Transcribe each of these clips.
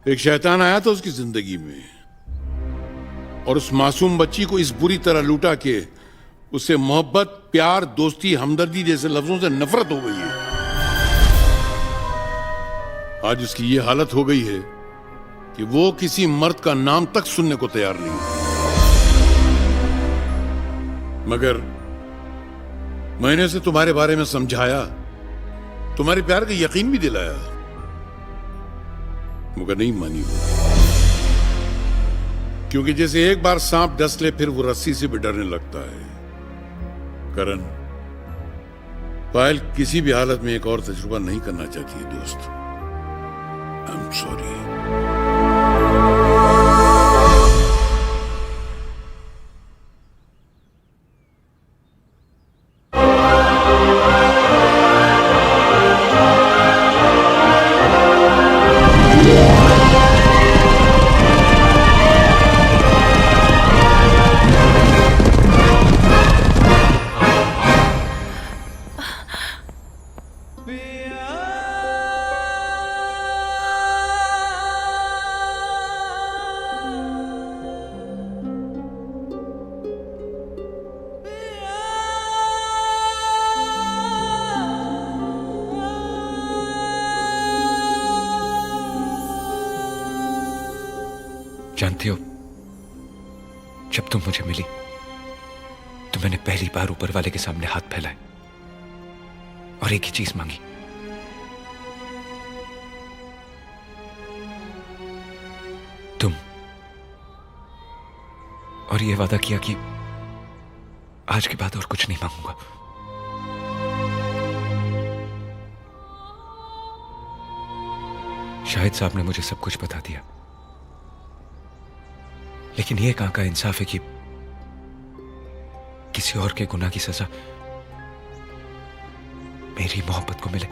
एक शैतान आया था उसकी जिंदगी में और उस मासूम बच्ची को इस बुरी तरह लूटा के उससे मोहब्बत, प्यार, दोस्ती, हमदर्दी जैसे लफ्जों से नफरत हो गई है। आज उसकी ये हालत हो गई है कि वो किसी मर्द का नाम तक सुनने को तैयार नहीं है। मगर मैंने उसे तुम्हारे बारे में समझाया, तुम्हारे प्यार का यकीन भी दिलाया, मगर नहीं मानी वो। क्योंकि जैसे एक बार सांप डस ले फिर वो रस्सी से भी डरने लगता है। करण, पायल किसी भी हालत में एक और तजुर्बा नहीं करना चाहती है दोस्त। I am sorry. जानती हो, जब तुम मुझे मिली तो मैंने पहली बार ऊपर वाले के सामने हाथ फैलाए और एक ही चीज मांगी, तुम। और ये वादा किया कि आज के बाद और कुछ नहीं मांगूंगा। शाहिद साहब ने मुझे सब कुछ बता दिया, लेकिन यह कहां का इंसाफ है कि किसी और के गुनाह की सजा मेरी मोहब्बत को मिले।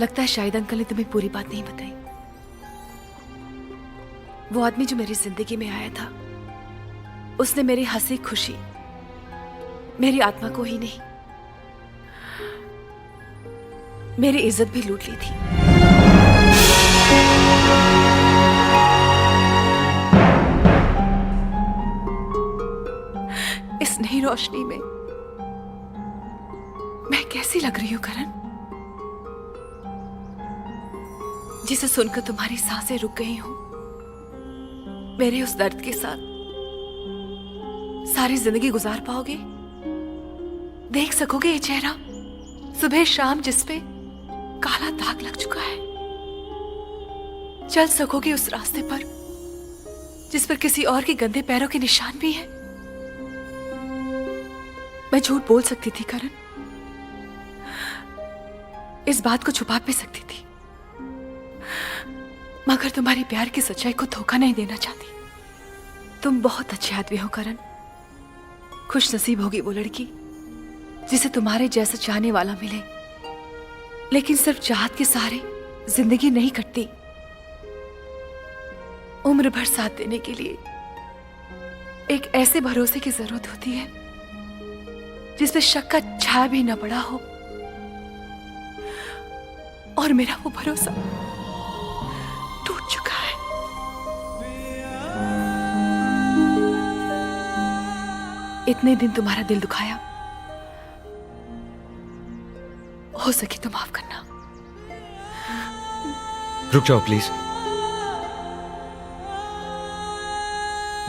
लगता है शाहिद अंकल ने तुम्हें पूरी बात नहीं बताई। वो आदमी जो मेरी जिंदगी में आया था, उसने मेरी हंसी खुशी, मेरी आत्मा को ही नहीं, मेरी इज्जत भी लूट ली थी। इस नई रोशनी में मैं कैसी लग रही हूं करण, जिसे सुनकर तुम्हारी सांसें रुक गई हूं। मेरे उस दर्द के साथ सारी जिंदगी गुजार पाओगे? देख सकोगे ये चेहरा सुबह शाम जिस पे काला दाग लग चुका है? चल सकोगे उस रास्ते पर जिस पर किसी और के गंदे पैरों के निशान भी हैं? मैं झूठ बोल सकती थी करण, इस बात को छुपा भी सकती थी, मगर तुम्हारी प्यार की सच्चाई को धोखा नहीं देना चाहती। तुम बहुत अच्छे आदमी हो करण। खुश नसीब होगी वो लड़की जिसे तुम्हारे जैसा चाहने वाला मिले, लेकिन सिर्फ चाहत के सहारे जिंदगी नहीं कटती। उम्र भर साथ देने के लिए एक ऐसे भरोसे की जरूरत होती है जिसमें शक का छाया भी न पड़ा हो। और मेरा वो भरोसा टूट चुका है। इतने दिन तुम्हारा दिल दुखाया, हो सके तो माफ करना। रुक जाओ प्लीज।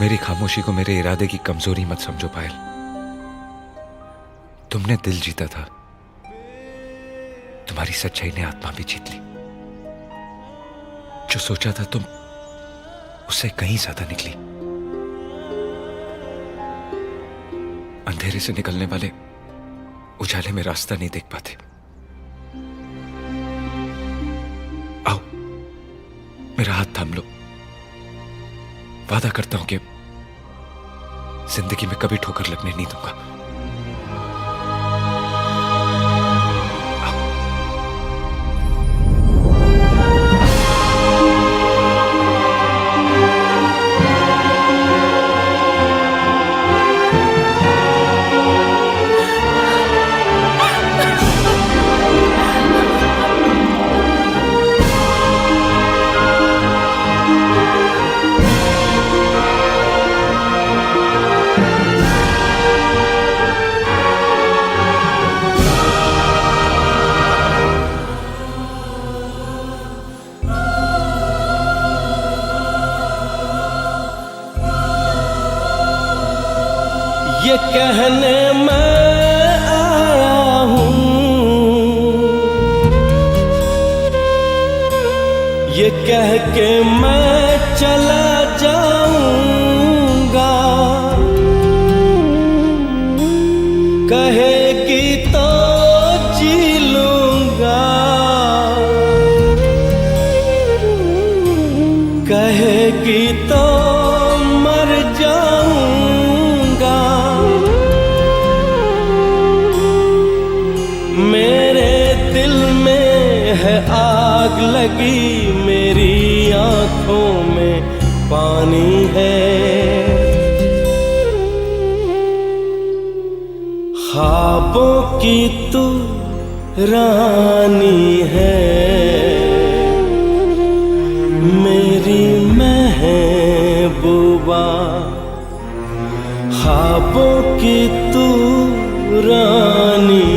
मेरी खामोशी को मेरे इरादे की कमजोरी मत समझो पायल। तुमने दिल जीता था, तुम्हारी सच्चाई ने आत्मा भी जीत ली। जो सोचा था तुम उससे कहीं ज्यादा निकली। अंधेरे से निकलने वाले उजाले में रास्ता नहीं देख पाते। आओ मेरा हाथ थाम लो। वादा करता हूं कि जिंदगी में कभी ठोकर लगने नहीं दूंगा। कहने मैं आया हूँ, ये कह के मैं चला जाऊंगा, कहेगी तो जी लूंगा, कहेगी तो मर जाऊंगा। मेरे दिल में है आग लगी, मेरी आंखों में पानी है, ख्वाबों की तू रानी है, मेरी महबूबा, ख्वाबों की तू रानी